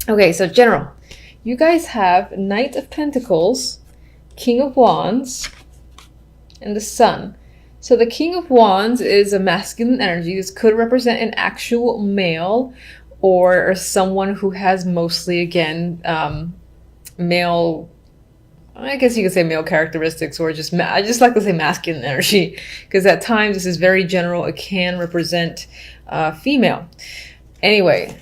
Okay, so general. You guys have Knight of Pentacles, King of Wands, and the Sun. So the King of Wands is a masculine energy. This could represent an actual male or someone who has mostly, again, male, I guess you could say male characteristics, or just, I just like to say masculine energy, because at times this is very general. It can represent female. Anyway,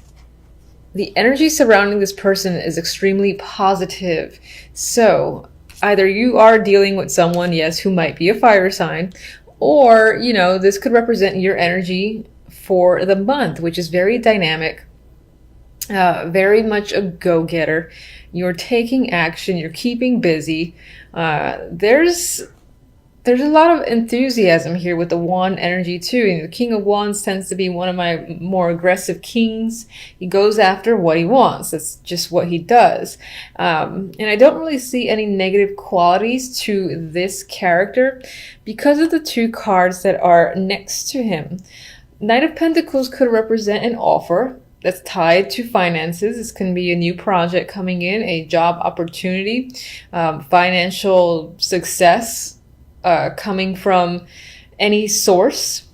the energy surrounding this person is extremely positive. So either you are dealing with someone, yes, who might be a fire sign, or, this could represent your energy for the month, which is very dynamic, very much a go-getter. You're taking action, you're keeping busy. There's a lot of enthusiasm here with the wand energy too. And the King of Wands tends to be one of my more aggressive kings. He goes after what he wants. That's just what he does. And I don't really see any negative qualities to this character because of the two cards that are next to him. Knight of Pentacles could represent an offer that's tied to finances. This can be a new project coming in, a job opportunity, financial success coming from any source.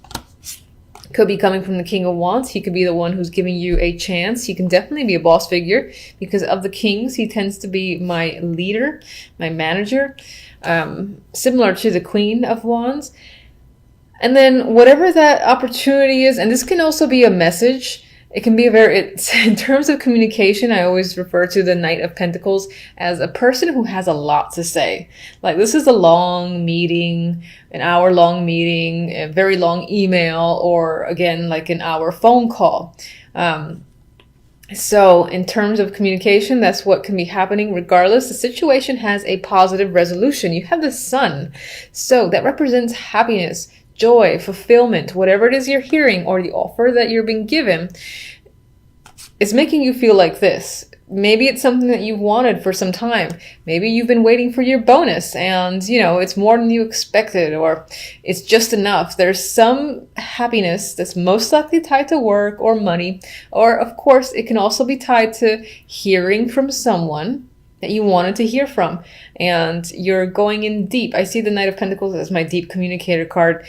Could be coming from the King of Wands. He could be the one who's giving you a chance. He can definitely be a boss figure because of the kings. He tends to be my leader, my manager, similar to the Queen of Wands. And then whatever that opportunity is, and this can also be a message. It can be in terms of communication, I always refer to the Knight of Pentacles as a person who has a lot to say. Like, this is a long meeting, an hour-long meeting, a very long email, or again, like an hour phone call. So in terms of communication, that's what can be happening regardless. The situation has a positive resolution. You have the Sun. So that represents happiness, joy, fulfillment, whatever it is you're hearing or the offer that you're being given. It's making you feel like this. Maybe it's something that you've wanted for some time. Maybe you've been waiting for your bonus and, it's more than you expected, or it's just enough. There's some happiness that's most likely tied to work or money, or of course, it can also be tied to hearing from someone that you wanted to hear from, and you're going in deep. I see the Knight of Pentacles as my deep communicator card.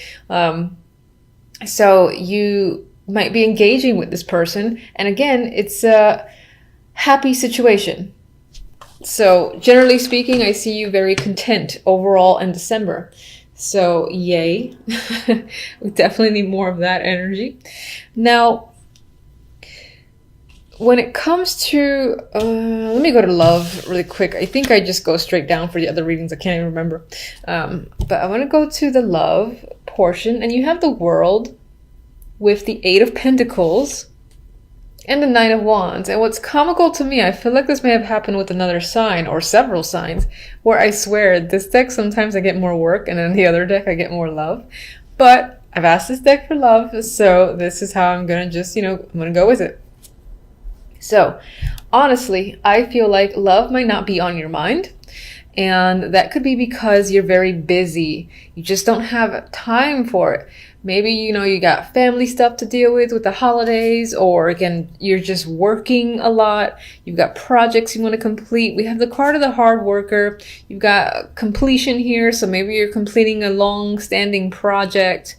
So you might be engaging with this person, and again, it's a happy situation. So generally speaking, I see you very content overall in December. So yay. We definitely need more of that energy. Now, when it comes to, let me go to love really quick. I think I just go straight down for the other readings. I can't even remember. But I want to go to the love portion. And you have the World with the Eight of Pentacles and the Nine of Wands. And what's comical to me, I feel like this may have happened with another sign or several signs, where I swear this deck, sometimes I get more work, and then the other deck I get more love. But I've asked this deck for love, so this is how I'm going to just, I'm going to go with it. So, honestly, I feel like love might not be on your mind, and that could be because you're very busy. You just don't have time for it. Maybe, you got family stuff to deal with the holidays, or again, you're just working a lot. You've got projects you want to complete. We have the card of the hard worker. You've got completion here, so maybe you're completing a long-standing project.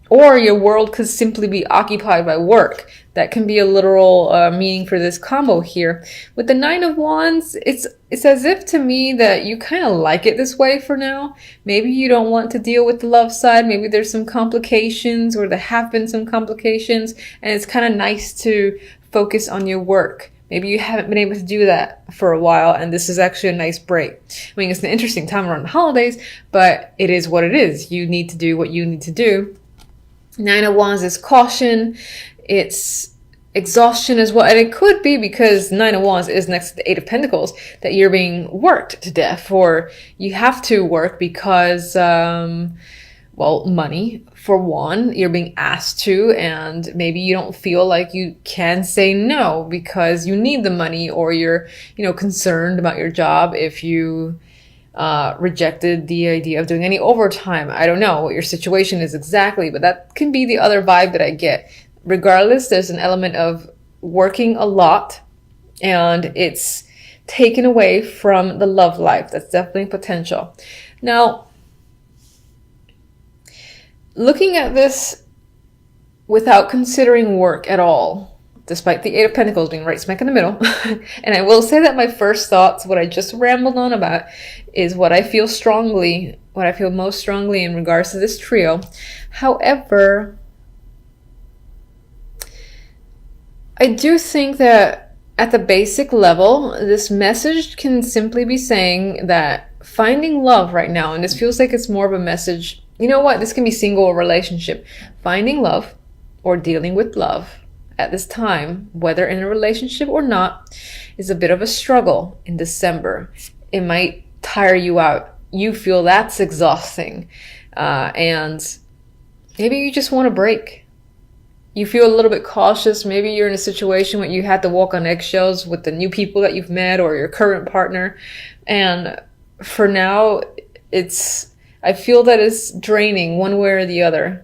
Or your world could simply be occupied by work. That can be a literal meaning for this combo here. With the Nine of Wands, it's as if to me that you kind of like it this way for now. Maybe you don't want to deal with the love side. Maybe there's some complications, or there have been some complications, and it's kind of nice to focus on your work. Maybe you haven't been able to do that for a while, and this is actually a nice break. I mean, it's an interesting time around the holidays, but it is what it is. You need to do what you need to do. Nine of Wands is caution. It's exhaustion as well. And it could be because Nine of Wands is next to the Eight of Pentacles that you're being worked to death, or you have to work because, money for one, you're being asked to, and maybe you don't feel like you can say no because you need the money, or you're, concerned about your job if you rejected the idea of doing any overtime. I don't know what your situation is exactly, but that can be the other vibe that I get. Regardless, there's an element of working a lot and it's taken away from the love life. That's definitely potential. Now, looking at this without considering work at all, despite the Eight of Pentacles being right smack in the middle, and I will say that my first thoughts, what I just rambled on about, is what I feel strongly, what I feel most strongly in regards to this trio. However, I do think that at the basic level, this message can simply be saying that finding love right now, and this feels like it's more of a message, you know what, this can be single or relationship. Finding love or dealing with love at this time, whether in a relationship or not, is a bit of a struggle in December. It might tire you out. You feel that's exhausting. And maybe you just want a break. You feel a little bit cautious. Maybe you're in a situation where you had to walk on eggshells with the new people that you've met or your current partner. And for now, I feel that it's draining one way or the other.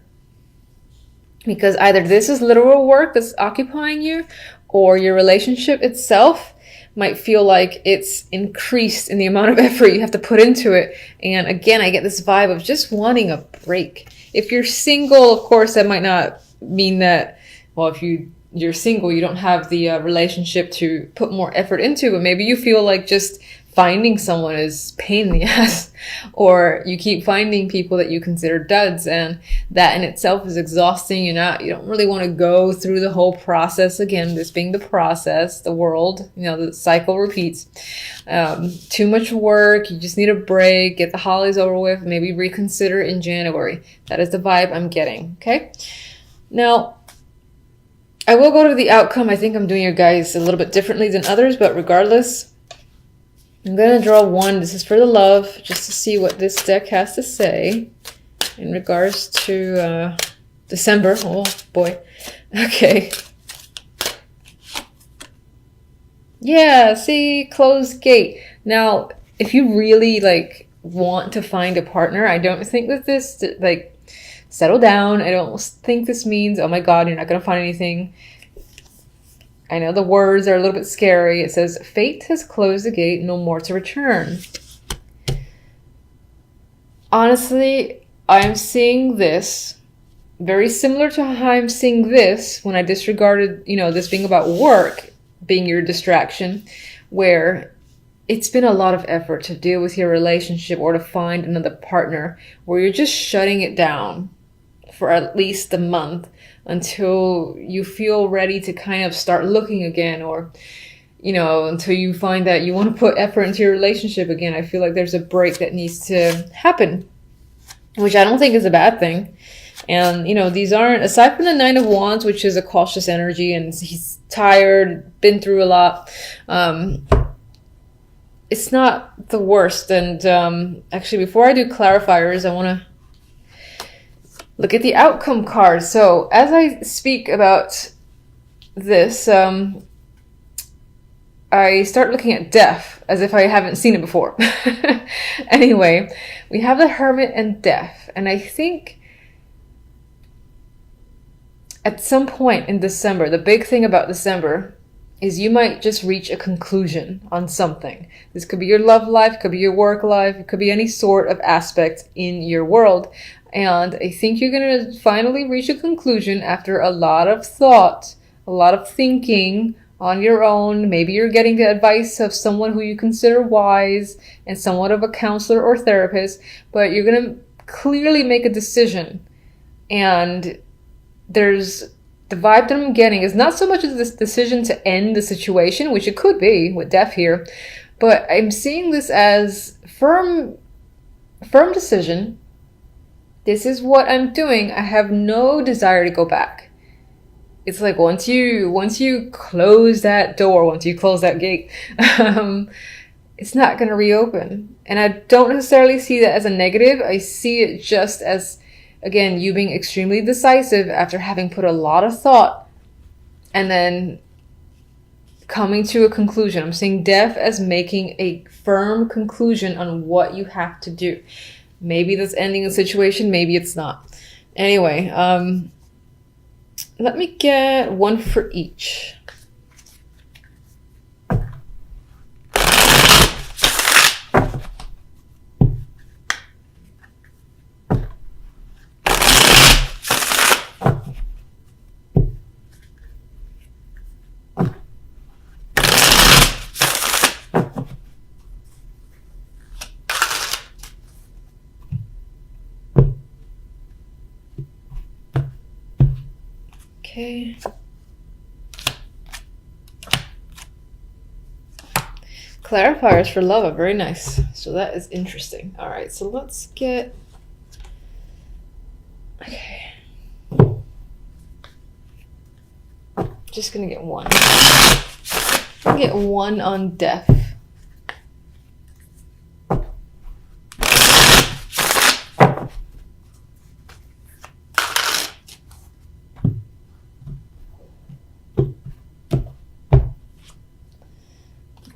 Because either this is literal work that's occupying you, or your relationship itself might feel like it's increased in the amount of effort you have to put into it. And again, I get this vibe of just wanting a break. If you're single, of course, that might not mean that, well, if you're single, you don't have the relationship to put more effort into, but maybe you feel like just finding someone is pain in the ass, or you keep finding people that you consider duds, and that in itself is exhausting. You don't really want to go through the whole process again, this being the process, the world, the cycle repeats. Too much work, you just need a break, get the holidays over with, maybe reconsider in January. That is the vibe I'm getting, okay? Now, I will go to the outcome. I think I'm doing your guys a little bit differently than others, but regardless, I'm going to draw one. This is for the love, just to see what this deck has to say in regards to December. Oh, boy. Okay. Yeah, see, closed gate. Now, if you really, want to find a partner, I don't think that this, settle down. I don't think this means, oh my God, you're not going to find anything. I know the words are a little bit scary. It says, fate has closed the gate, no more to return. Honestly, I'm seeing this very similar to how I'm seeing this when I disregarded, this being about work, being your distraction, where it's been a lot of effort to deal with your relationship or to find another partner, where you're just shutting it down for at least a month until you feel ready to kind of start looking again, or until you find that you want to put effort into your relationship again. I feel like there's a break that needs to happen, which I don't think is a bad thing. And these aren't, aside from the Nine of Wands, which is a cautious energy and he's tired, been through a lot, it's not the worst. And actually, before I do clarifiers, I want to look at the outcome card. So as I speak about this, I start looking at death as if I haven't seen it before. Anyway, we have the Hermit and death. And I think at some point in December, the big thing about December is you might just reach a conclusion on something. This could be your love life, could be your work life, it could be any sort of aspect in your world. And I think you're going to finally reach a conclusion after a lot of thought, a lot of thinking on your own. Maybe you're getting the advice of someone who you consider wise and somewhat of a counselor or therapist, but you're going to clearly make a decision. And there's the vibe that I'm getting is not so much as this decision to end the situation, which it could be with death here, but I'm seeing this as firm decision. This is what I'm doing. I have no desire to go back. It's like once you close that door, once you close that gate, it's not going to reopen. And I don't necessarily see that as a negative. I see it just as, again, you being extremely decisive after having put a lot of thought and then coming to a conclusion. I'm seeing death as making a firm conclusion on what you have to do. Maybe that's ending a situation, maybe it's not. Anyway, let me get one for each. Okay. Clarifiers for love are very nice. So that is interesting. All right, so let's get... Okay. Just gonna get one. I'll get one on death.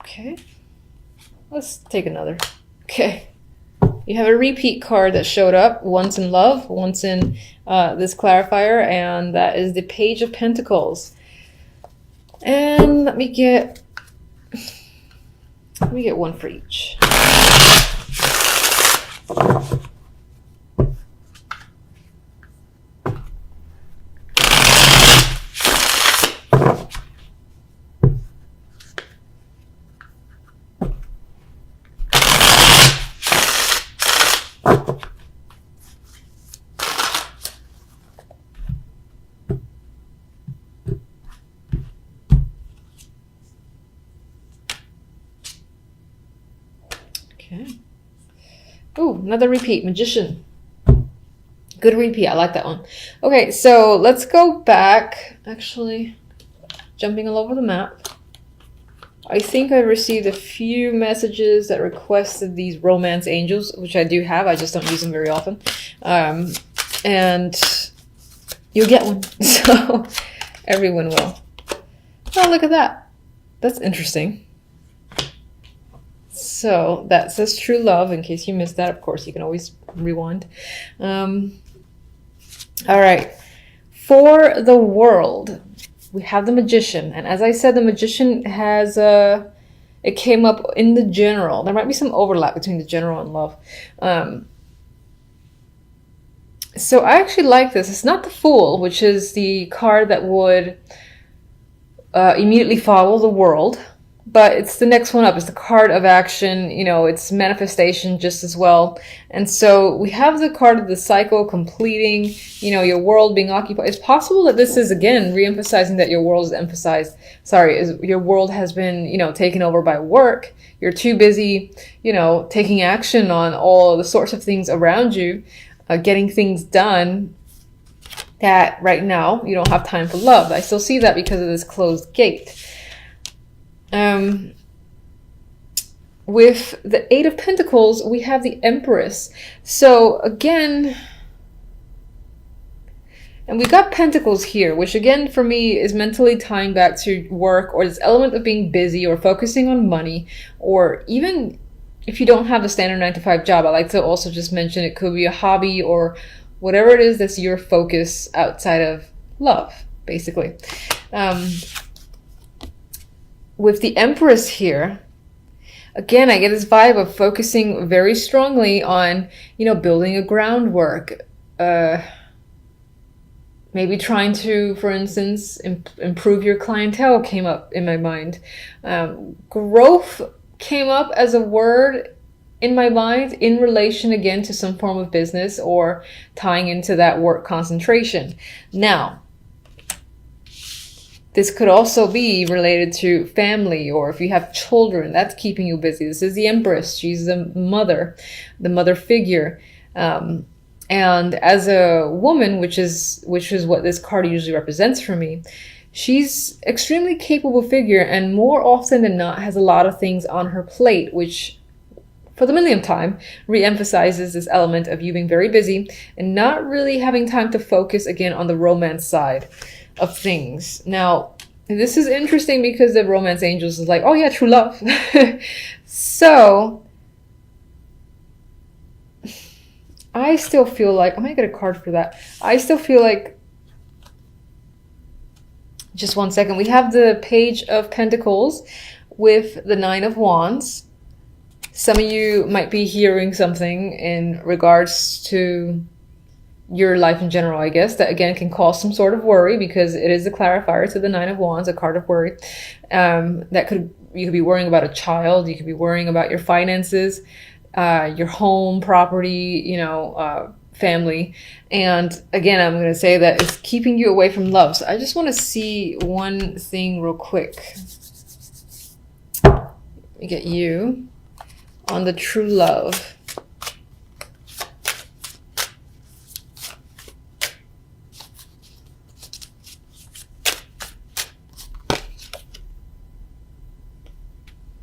Okay. Let's take another. Okay. You have a repeat card that showed up once in love, once in this clarifier, and that is the Page of Pentacles. And let me get one for each. Okay. Ooh, another repeat, Magician. Good repeat, I like that one. Okay, so let's go back. Actually, jumping all over the map. I think I received a few messages that requested these romance angels, which I do have. I just don't use them very often. And you'll get one. So everyone will. Oh, look at that. That's interesting. So that says true love. In case you missed that, of course, you can always rewind. All right. For the world, we have the Magician. And as I said, the Magician has it came up in the general. There might be some overlap between the general and love. So I actually like this. It's not the Fool, which is the card that would immediately follow the world. But it's the next one up. It's the card of action. You know, it's manifestation just as well. And so we have the card of the cycle completing, you know, your world being occupied. It's possible that this is, again, re-emphasizing that your world is emphasized. Your world has been, you know, taken over by work. You're too busy, you know, taking action on all the sorts of things around you, getting things done that right now you don't have time for love. I still see that because of this closed gate. With the Eight of Pentacles, we have the Empress. So again, and we got Pentacles here, which again for me is mentally tying back to work or this element of being busy or focusing on money, or even if you don't have the standard 9-to-5 job, I like to also just mention it could be a hobby or whatever it is that's your focus outside of love, basically. With the Empress here, again, I get this vibe of focusing very strongly on, you know, building a groundwork. Maybe trying to, for instance, improve your clientele came up in my mind. Growth came up as a word in my mind in relation, again, to some form of business or tying into that work concentration. Now, this could also be related to family, or if you have children, that's keeping you busy. This is the Empress. She's the mother figure. And as a woman, which is what this card usually represents for me, she's extremely capable figure, and more often than not has a lot of things on her plate, which for the millionth time re-emphasizes this element of you being very busy and not really having time to focus again on the romance side of things. Now, this is interesting because the romance angels is like, oh yeah, true love. So I still feel like, I might get a card for that. I still feel like, just one second, we have the Page of Pentacles with the Nine of Wands. Some of you might be hearing something in regards to your life in general, I guess, that again can cause some sort of worry because it is the clarifier to the Nine of Wands, a card of worry. You could be worrying about a child, you could be worrying about your finances, your home, property, you know, family. And again, I'm going to say that it's keeping you away from love. So I just want to see one thing real quick. Let me get you on the true love.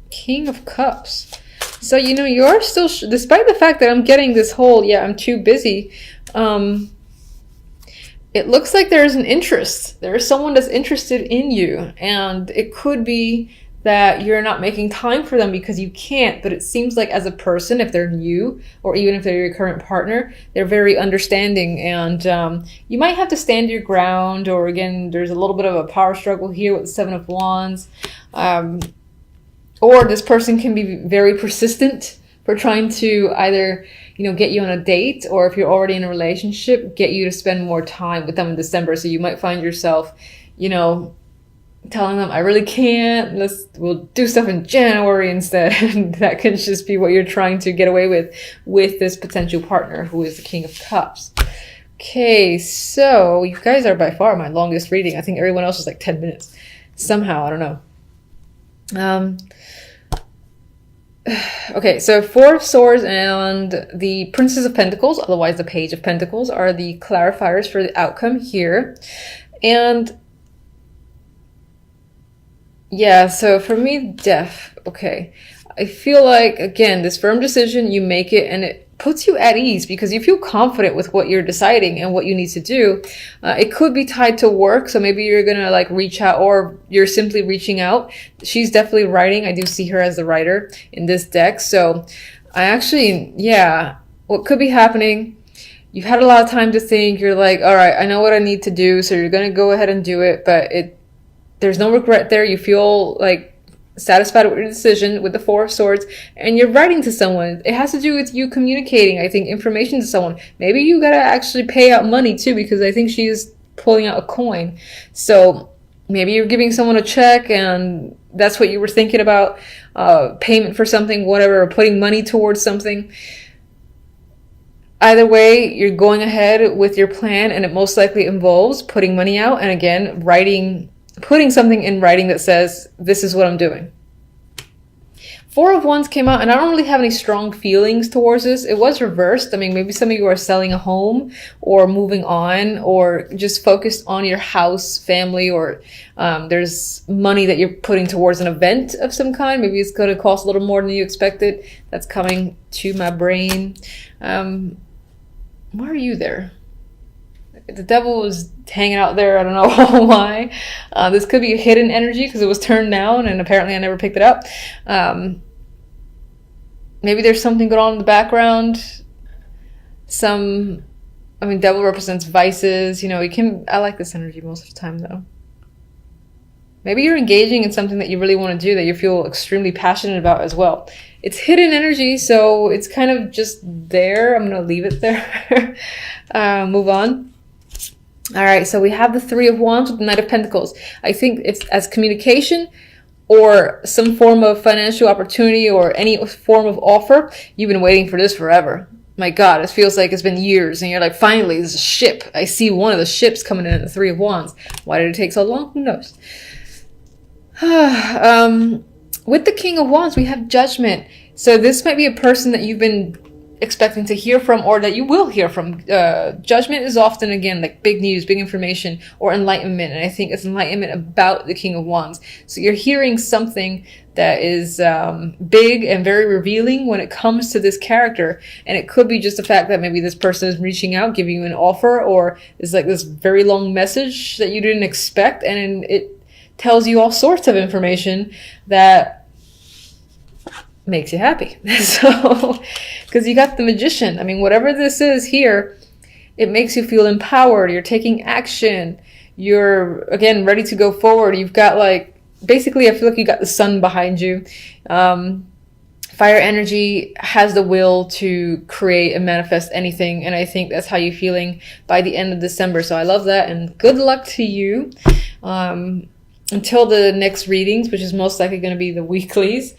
King of Cups. So, you know, you're still, despite the fact that I'm getting this whole, yeah, I'm too busy, it looks like there's an interest. There is someone that's interested in you. And it could be that you're not making time for them because you can't. But it seems like as a person, if they're new, or even if they're your current partner, they're very understanding. And you might have to stand your ground. Or again, there's a little bit of a power struggle here with the Seven of Wands. Or this person can be very persistent for trying to either, you know, get you on a date, or if you're already in a relationship, get you to spend more time with them in December. So you might find yourself, you know, telling them, I really can't, we'll do stuff in January instead. And that can just be what you're trying to get away with this potential partner who is the King of Cups. Okay, so you guys are by far my longest reading. I think everyone else is like 10 minutes. Somehow, I don't know. Okay, so Four of Swords and the Princess of Pentacles, otherwise the Page of Pentacles, are the clarifiers for the outcome here. And yeah, so for me, death. Okay, I feel like, again, this firm decision, you make it and it puts you at ease because you feel confident with what you're deciding and what you need to do. It could be tied to work, so maybe you're gonna like reach out, or you're simply reaching out. She's definitely writing. I do see her as the writer in this deck. So I actually, yeah, what could be happening, you've had a lot of time to think. You're like, all right, I know what I need to do, so you're gonna go ahead and do it, but there's no regret there. You feel like satisfied with your decision with the Four of Swords, and you're writing to someone. It has to do with you communicating, I think, information to someone. Maybe you gotta actually pay out money too, because I think she's pulling out a coin. So maybe you're giving someone a check and that's what you were thinking about, payment for something, whatever, or putting money towards something. Either way, you're going ahead with your plan, and it most likely involves putting money out, and again, putting something in writing that says, this is what I'm doing. Four of Wands came out, and I don't really have any strong feelings towards this. It was reversed. I mean, maybe some of you are selling a home or moving on, or just focused on your house, family, or there's money that you're putting towards an event of some kind. Maybe it's going to cost a little more than you expected. That's coming to my brain. Why are you there? The devil was hanging out there. I don't know why. This could be a hidden energy because it was turned down and apparently I never picked it up. Maybe there's something going on in the background. Devil represents vices. You know, I like this energy most of the time though. Maybe you're engaging in something that you really want to do, that you feel extremely passionate about as well. It's hidden energy, so it's kind of just there. I'm going to leave it there. Move on. All right, so we have the Three of Wands with the Knight of Pentacles. I think it's as communication or some form of financial opportunity or any form of offer. You've been waiting for this forever. My God, it feels like it's been years, and you're like, finally, there's a ship. I see one of the ships coming in at the Three of Wands. Why did it take so long? Who knows? With the King of Wands, we have Judgment. So this might be a person that you've been expecting to hear from, or that you will hear from. Judgment is often, again, like big news, big information, or enlightenment. And I think it's enlightenment about the King of Wands. So you're hearing something that is big and very revealing when it comes to this character. And it could be just the fact that maybe this person is reaching out, giving you an offer, or it's like this very long message that you didn't expect. And it tells you all sorts of information that makes you happy. So, because you got the Magician. I mean, whatever this is here, it makes you feel empowered. You're taking action. You're, again, ready to go forward. You've got, like, basically, I feel like you got the sun behind you. Fire energy has the will to create and manifest anything. And I think that's how you're feeling by the end of December. So I love that. And good luck to you. Until the next readings, which is most likely going to be the weeklies.